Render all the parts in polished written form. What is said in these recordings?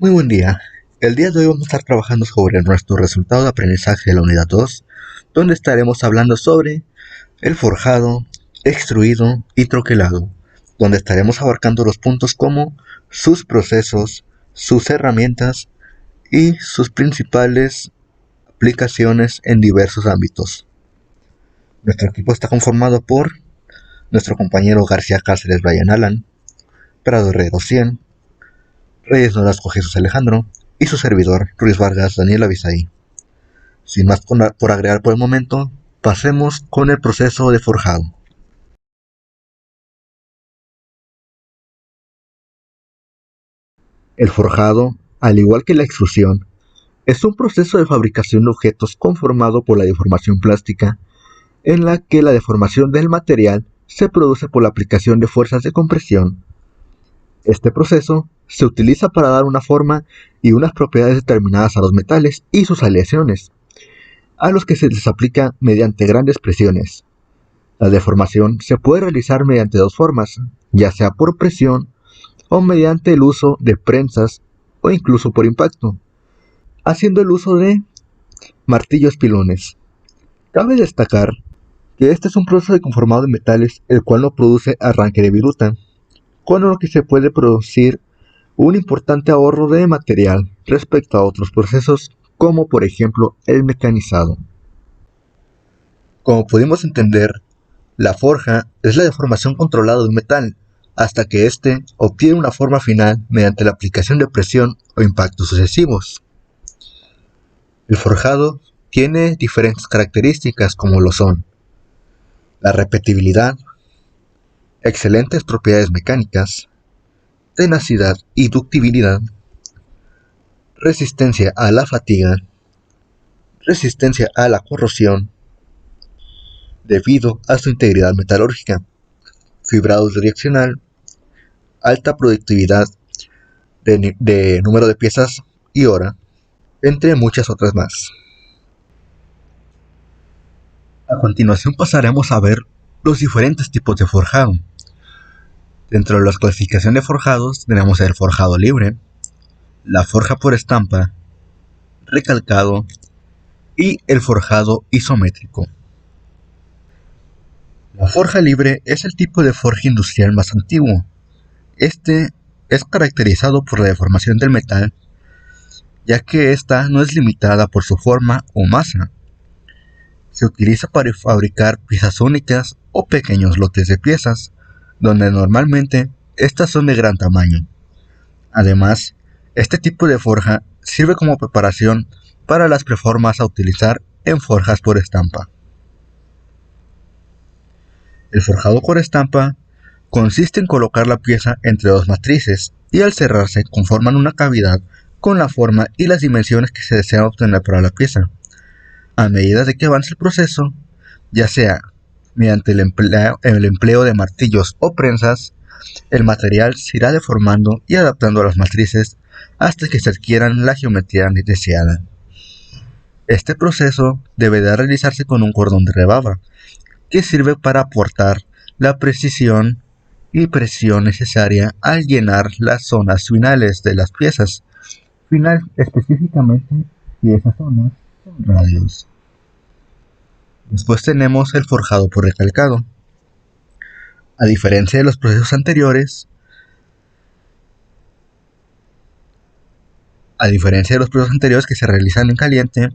Muy buen día. El día de hoy vamos a estar trabajando sobre nuestro resultado de aprendizaje de la unidad 2, donde estaremos hablando sobre el forjado, extruido y troquelado, donde estaremos abarcando los puntos como sus procesos, sus herramientas y sus principales aplicaciones en diversos ámbitos. Nuestro equipo está conformado por nuestro compañero García Cáceres Brian Alan, Prado Herrero 100, Reyes Nolasco Jesús Alejandro y su servidor Ruiz Vargas Daniel Avisaí. Sin más por agregar por el momento, pasemos con el proceso de forjado. El forjado, al igual que la extrusión, es un proceso de fabricación de objetos conformado por la deformación plástica, en la que la deformación del material se produce por la aplicación de fuerzas de compresión. Este proceso se utiliza para dar una forma y unas propiedades determinadas a los metales y sus aleaciones, a los que se les aplica mediante grandes presiones. La deformación se puede realizar mediante dos formas, ya sea por presión o mediante el uso de prensas o incluso por impacto, haciendo el uso de martillos pilones. Cabe destacar que este es un proceso de conformado de metales el cual no produce arranque de viruta, con lo que se puede producir un importante ahorro de material respecto a otros procesos como por ejemplo el mecanizado. Como pudimos entender, la forja es la deformación controlada de un metal hasta que éste obtiene una forma final mediante la aplicación de presión o impactos sucesivos. El forjado tiene diferentes características como lo son la repetibilidad, excelentes propiedades mecánicas, tenacidad y ductibilidad, resistencia a la fatiga, resistencia a la corrosión, debido a su integridad metalúrgica, fibrado direccional, alta productividad de número de piezas y hora, entre muchas otras más. A continuación pasaremos a ver los diferentes tipos de forjado. Dentro de la clasificación de forjados tenemos el forjado libre, la forja por estampa, recalcado y el forjado isométrico. La forja libre es el tipo de forja industrial más antiguo. Este es caracterizado por la deformación del metal, ya que ésta no es limitada por su forma o masa. Se utiliza para fabricar piezas únicas o pequeños lotes de piezas, donde normalmente estas son de gran tamaño. Además, este tipo de forja sirve como preparación para las preformas a utilizar en forjas por estampa. El forjado por estampa consiste en colocar la pieza entre dos matrices y al cerrarse conforman una cavidad con la forma y las dimensiones que se desean obtener para la pieza. A medida de que avance el proceso, ya sea mediante el empleo de martillos o prensas, el material se irá deformando y adaptando a las matrices hasta que se adquieran la geometría deseada. Este proceso deberá realizarse con un cordón de rebaba, que sirve para aportar la precisión y presión necesaria al llenar las zonas finales de las piezas. Final específicamente si esas zonas son radios. Después tenemos el forjado por recalcado. A diferencia de los procesos anteriores, que se realizan en caliente,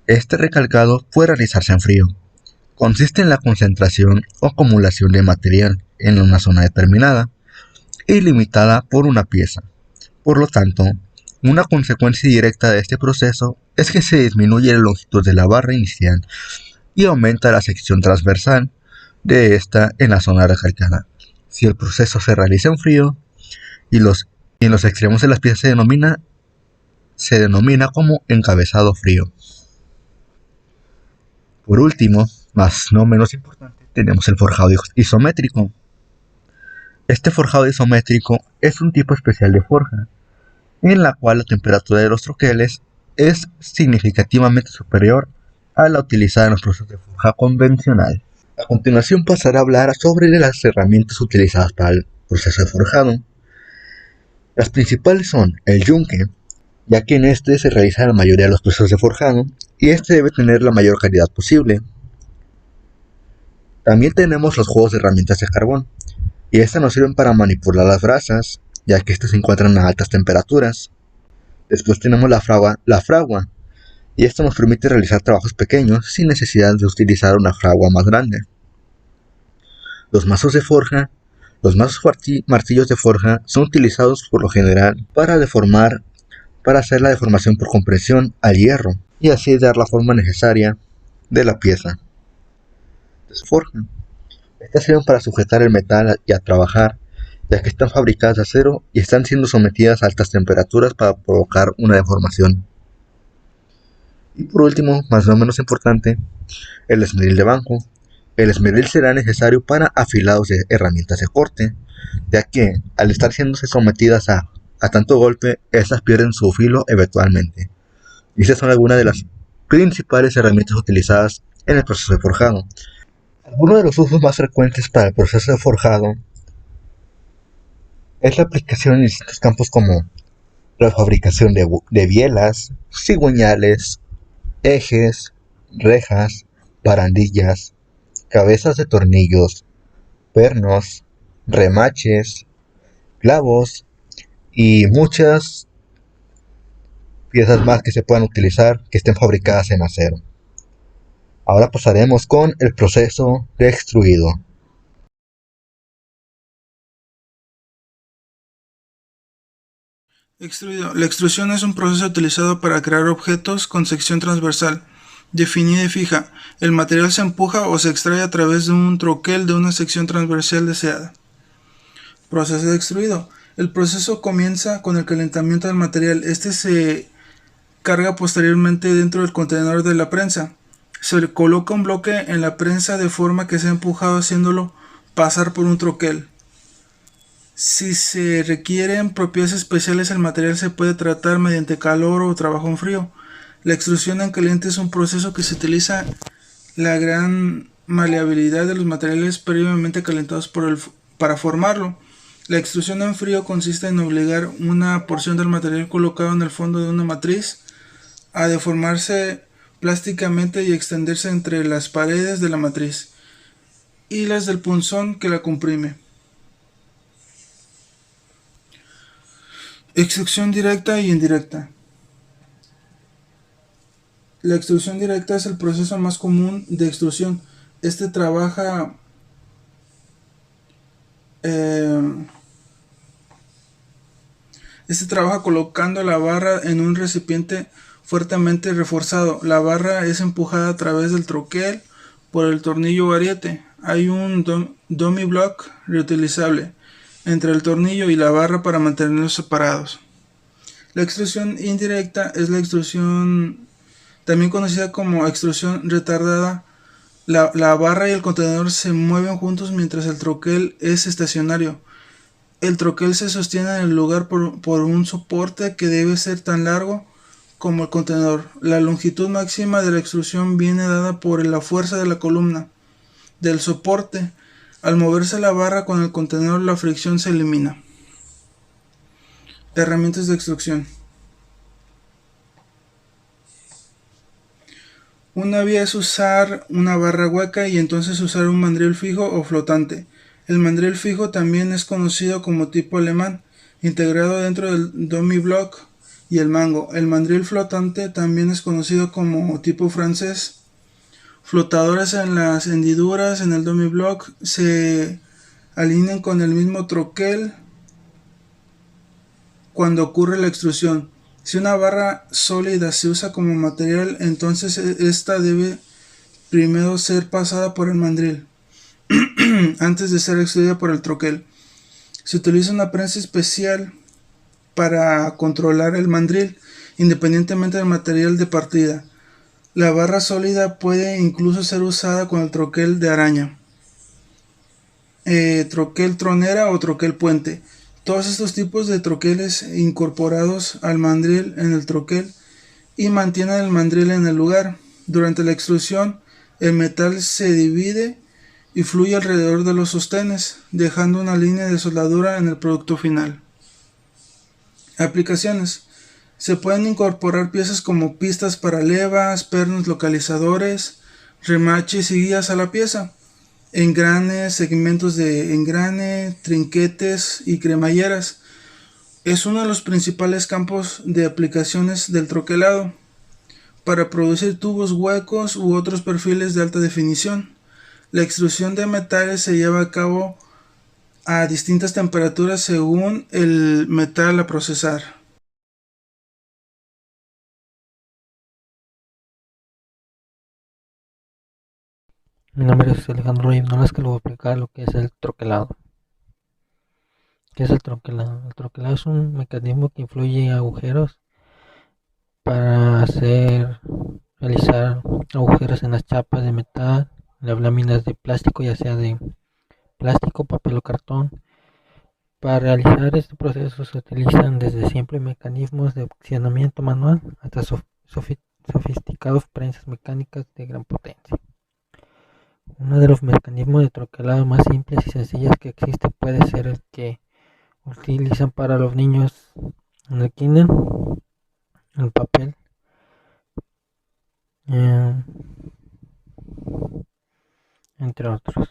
este recalcado puede realizarse en frío. Consiste en la concentración o acumulación de material en una zona determinada y limitada por una pieza. Por lo tanto, una consecuencia directa de este proceso es que se disminuye la longitud de la barra inicial y aumenta la sección transversal de esta en la zona recalcada. Si el proceso se realiza en frío y en los extremos de las piezas se denomina como encabezado frío. Por último, más no menos importante, tenemos el forjado isométrico. Este forjado isométrico es un tipo especial de forja, en la cual la temperatura de los troqueles es significativamente superior a la utilizada en los procesos de forja convencional. A continuación pasaré a hablar sobre las herramientas utilizadas para el proceso de forjado. Las principales son el yunque, ya que en este se realiza la mayoría de los procesos de forjado y este debe tener la mayor calidad posible. También tenemos los juegos de herramientas de carbón, y estas nos sirven para manipular las brasas, ya que estas se encuentran a altas temperaturas. Después tenemos la fragua, y esto nos permite realizar trabajos pequeños sin necesidad de utilizar una fragua más grande. Los mazos de forja. Los mazos martillos de forja son utilizados por lo general para hacer la deformación por compresión al hierro y así dar la forma necesaria de la pieza de su forja. Estas sirven para sujetar el metal y a trabajar, ya que están fabricadas de acero y están siendo sometidas a altas temperaturas para provocar una deformación. Y por último, más o menos importante, el esmeril de banco. El esmeril será necesario para afilados de herramientas de corte, ya que al estar siéndose sometidas a tanto golpe, estas pierden su filo eventualmente. Y estas son algunas de las principales herramientas utilizadas en el proceso de forjado. Algunos de los usos más frecuentes para el proceso de forjado es la aplicación en distintos campos como la fabricación de bielas, cigüeñales, ejes, rejas, barandillas, cabezas de tornillos, pernos, remaches, clavos y muchas piezas más que se puedan utilizar que estén fabricadas en acero. Ahora pasaremos con el proceso de extruido. Extruido. La extrusión es un proceso utilizado para crear objetos con sección transversal, definida y fija. El material se empuja o se extrae a través de un troquel de una sección transversal deseada. Proceso de extruido. El proceso comienza con el calentamiento del material. Este se carga posteriormente dentro del contenedor de la prensa. Se coloca un bloque en la prensa de forma que sea empujado haciéndolo pasar por un troquel. Si se requieren propiedades especiales, el material se puede tratar mediante calor o trabajo en frío. La extrusión en caliente es un proceso que se utiliza la gran maleabilidad de los materiales previamente calentados para formarlo. La extrusión en frío consiste en obligar una porción del material colocado en el fondo de una matriz a deformarse plásticamente y extenderse entre las paredes de la matriz y las del punzón que la comprime. Extrusión directa y indirecta. La extrusión directa es el proceso más común de extrusión. Este trabaja colocando la barra en un recipiente fuertemente reforzado. La barra es empujada a través del troquel por el tornillo o ariete. Hay un dummy block reutilizable entre el tornillo y la barra para mantenerlos separados. La extrusión indirecta es la extrusión también conocida como extrusión retardada. La barra y el contenedor se mueven juntos mientras el troquel es estacionario. El troquel se sostiene en el lugar por un soporte que debe ser tan largo como el contenedor. La longitud máxima de la extrusión viene dada por la fuerza de la columna del soporte. Al moverse la barra con el contenedor, la fricción se elimina. Herramientas de extrusión. Una vía es usar una barra hueca y entonces usar un mandril fijo o flotante. El mandril fijo también es conocido como tipo alemán, integrado dentro del dummy block y el mango. El mandril flotante también es conocido como tipo francés. Flotadores en las hendiduras en el dummy block se alinean con el mismo troquel cuando ocurre la extrusión. Si una barra sólida se usa como material, entonces esta debe primero ser pasada por el mandril antes de ser extruida por el troquel. Se utiliza una prensa especial para controlar el mandril, independientemente del material de partida. La barra sólida puede incluso ser usada con el troquel de araña, troquel tronera o troquel puente. Todos estos tipos de troqueles incorporados al mandril en el troquel y mantienen el mandril en el lugar. Durante la extrusión, el metal se divide y fluye alrededor de los sostenes, dejando una línea de soldadura en el producto final. Aplicaciones. Se pueden incorporar piezas como pistas para levas, pernos localizadores, remaches y guías a la pieza, engranes, segmentos de engrane, trinquetes y cremalleras. Es uno de los principales campos de aplicaciones del troquelado para producir tubos huecos u otros perfiles de alta definición. La extrusión de metales se lleva a cabo a distintas temperaturas según el metal a procesar. Mi nombre es Alejandro Nolas, que lo voy a explicar lo que es el troquelado. ¿Qué es el troquelado? El troquelado es un mecanismo que influye en agujeros para realizar agujeros en las chapas de metal, en las láminas de plástico, ya sea de plástico, papel o cartón. Para realizar este proceso se utilizan desde simples mecanismos de accionamiento manual hasta sofisticados prensas mecánicas de gran potencia. Uno de los mecanismos de troquelado más simples y sencillos que existe puede ser el que utilizan para los niños en el kinder, el papel, entre otros.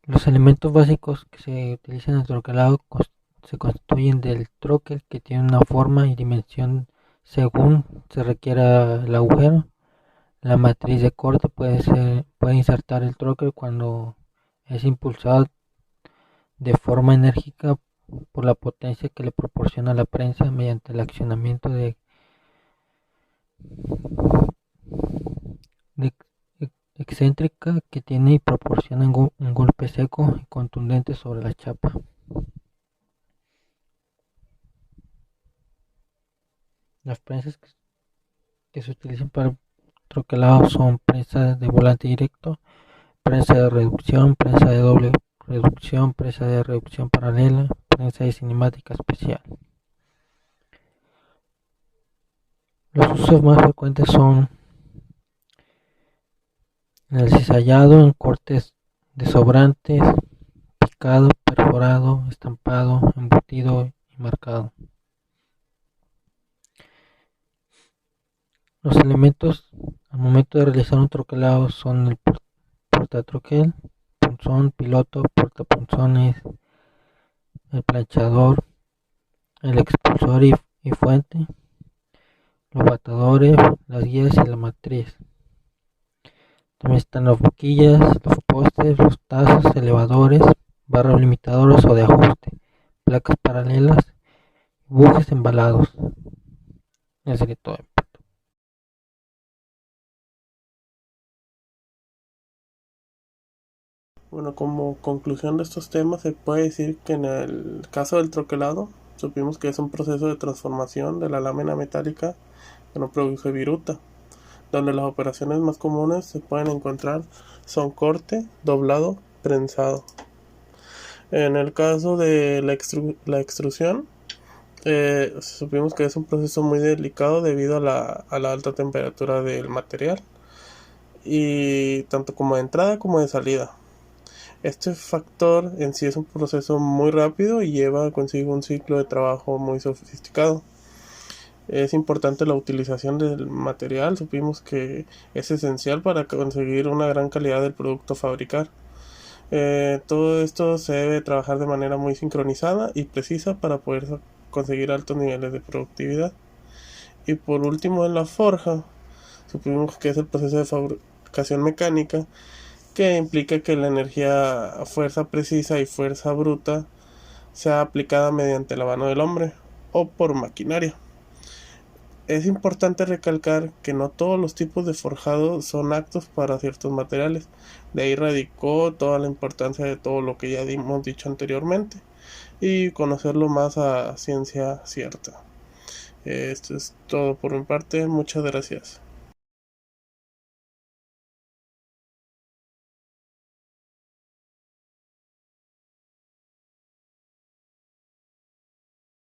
Los elementos básicos que se utilizan en el troquelado se constituyen del troquel, que tiene una forma y dimensión según se requiera el agujero. La matriz de corte puede insertar el troquel cuando es impulsado de forma enérgica por la potencia que le proporciona la prensa mediante el accionamiento de excéntrica que tiene y proporciona un golpe seco y contundente sobre la chapa. Las prensas que se utilizan para el troquelado son prensas de volante directo, prensa de reducción, prensa de doble reducción, prensa de reducción paralela, prensa de cinemática especial. Los usos más frecuentes son el cizallado, en cortes de sobrantes, picado, perforado, estampado, embutido y marcado. Los elementos al momento de realizar un troquelado son el portatroquel, punzón, piloto, portapunzones, el planchador, el expulsor y fuente, los batadores, las guías y la matriz. También están las boquillas, los postes, los tazos, elevadores, barras limitadoras o de ajuste, placas paralelas, bujes embalados. Eso sería todo. Bueno, como conclusión de estos temas se puede decir que en el caso del troquelado supimos que es un proceso de transformación de la lámina metálica que no produce viruta, donde las operaciones más comunes se pueden encontrar son corte, doblado, prensado. En el caso de la extrusión, supimos que es un proceso muy delicado debido a la alta temperatura del material, y tanto como de entrada como de salida. Este factor en sí es un proceso muy rápido y lleva consigo un ciclo de trabajo muy sofisticado. Es importante la utilización del material, supimos que es esencial para conseguir una gran calidad del producto a fabricar. Todo esto se debe trabajar de manera muy sincronizada y precisa para poder conseguir altos niveles de productividad. Y por último, en la forja, supimos que es el proceso de fabricación mecánica, que implica que la energía, fuerza precisa y fuerza bruta sea aplicada mediante la mano del hombre o por maquinaria. Es importante recalcar que no todos los tipos de forjado son aptos para ciertos materiales. De ahí radicó toda la importancia de todo lo que ya hemos dicho anteriormente y conocerlo más a ciencia cierta. Esto es todo por mi parte. Muchas gracias.